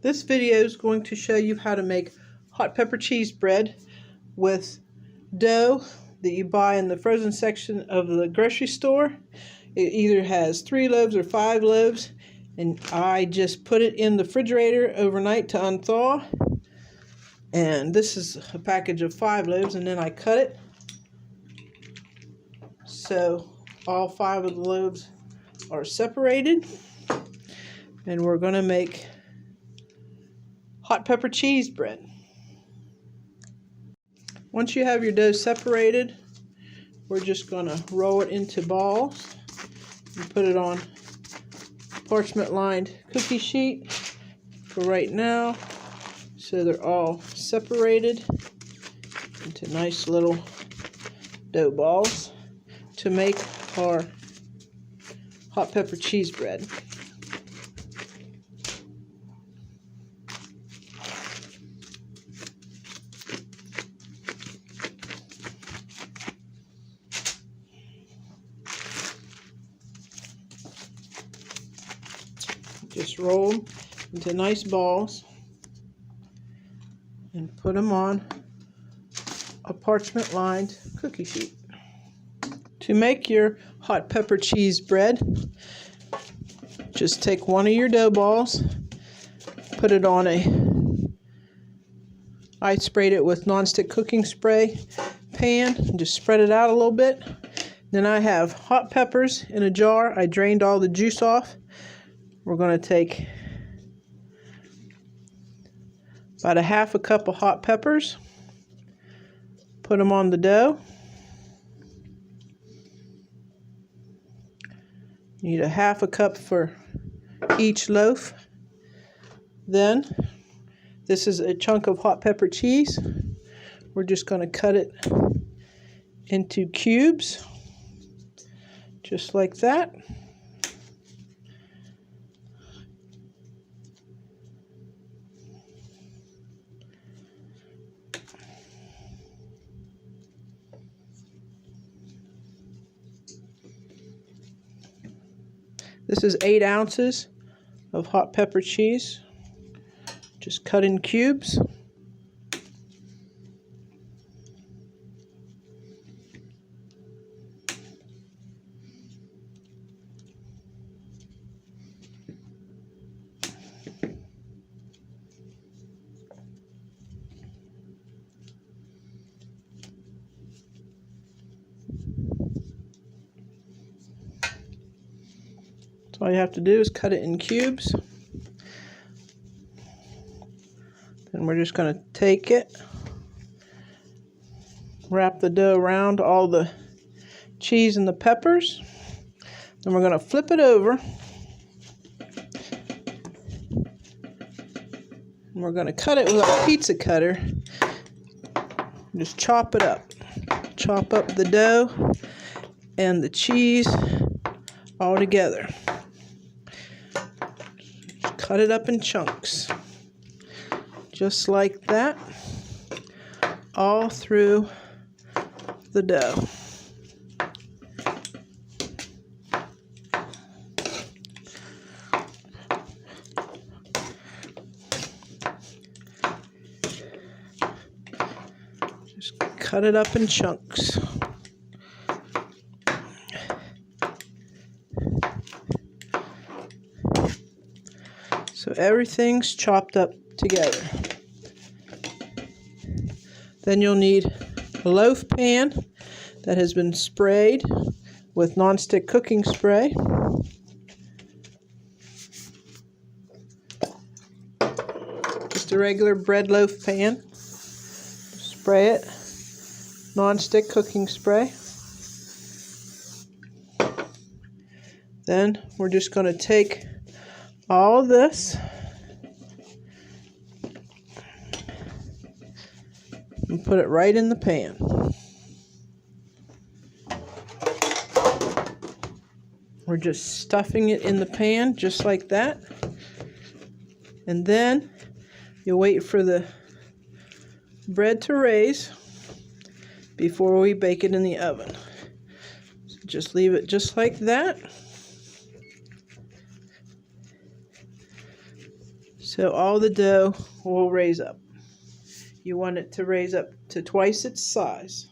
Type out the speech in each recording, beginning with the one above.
This video is going to show you how to make hot pepper cheese bread with dough that you buy in the frozen section of the grocery store. It either has 3 loaves or 5 loaves, and I just put it in the refrigerator overnight to unthaw. And this is a package of 5 loaves, and then I cut it so all 5 of the loaves are separated, and we're going to make hot pepper cheese bread. Once you have your dough separated, we're just going to roll it into balls and put it on parchment lined cookie sheet for right now, so they're all separated into nice little dough balls to make our hot pepper cheese bread. Just roll them into nice balls and put them on a parchment lined cookie sheet. To make your hot pepper cheese bread, just take one of your dough balls, put it on I sprayed it with nonstick cooking spray pan, and just spread it out a little bit. Then I have hot peppers in a jar. I drained all the juice off. We're going to take about a half a cup of hot peppers, put them on the dough. Need a half a cup for each loaf. Then, this is a chunk of hot pepper cheese. We're just going to cut it into cubes, just like that. This is 8 ounces of hot pepper cheese, just cut in cubes. All you have to do is cut it in cubes. Then we're just going to take it, wrap the dough around all the cheese and the peppers. Then we're going to flip it over. And we're going to cut it with a pizza cutter. Just chop it up. Chop up the dough and the cheese all together. Cut it up in chunks, just like that, all through the dough. Just cut it up in chunks. So everything's chopped up together. Then you'll need a loaf pan that has been sprayed with nonstick cooking spray. Just a regular bread loaf pan. Spray it, nonstick cooking spray. Then we're just going to take all of this and put it right in the pan. We're just stuffing it in the pan just like that. And then you wait for the bread to raise before we bake it in the oven. So just leave it just like that. So all the dough will raise up. You want it to raise up to twice its size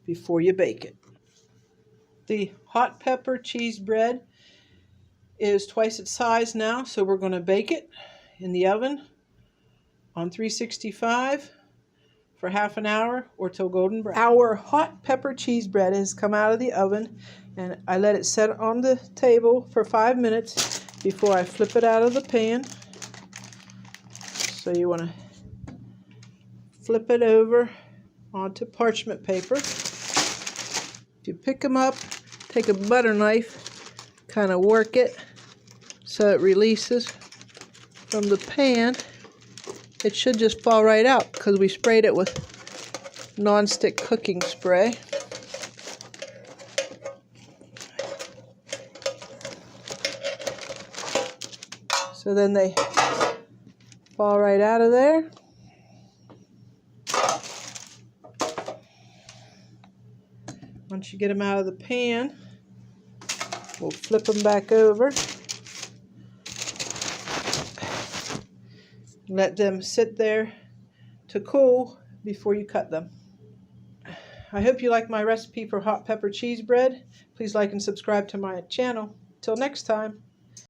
before you bake it. The hot pepper cheese bread is twice its size now, so we're going to bake it in the oven on 365 for half an hour or till golden brown. Our hot pepper cheese bread has come out of the oven, and I let it set on the table for 5 minutes before I flip it out of the pan. So you want to flip it over onto parchment paper. If you pick them up, take a butter knife, kind of work it so it releases from the pan. It should just fall right out because we sprayed it with non-stick cooking spray. So then they fall right out of there. Once you get them out of the pan, we'll flip them back over. Let them sit there to cool before you cut them. I hope you like my recipe for hot pepper cheese bread. Please like and subscribe to my channel. Till next time.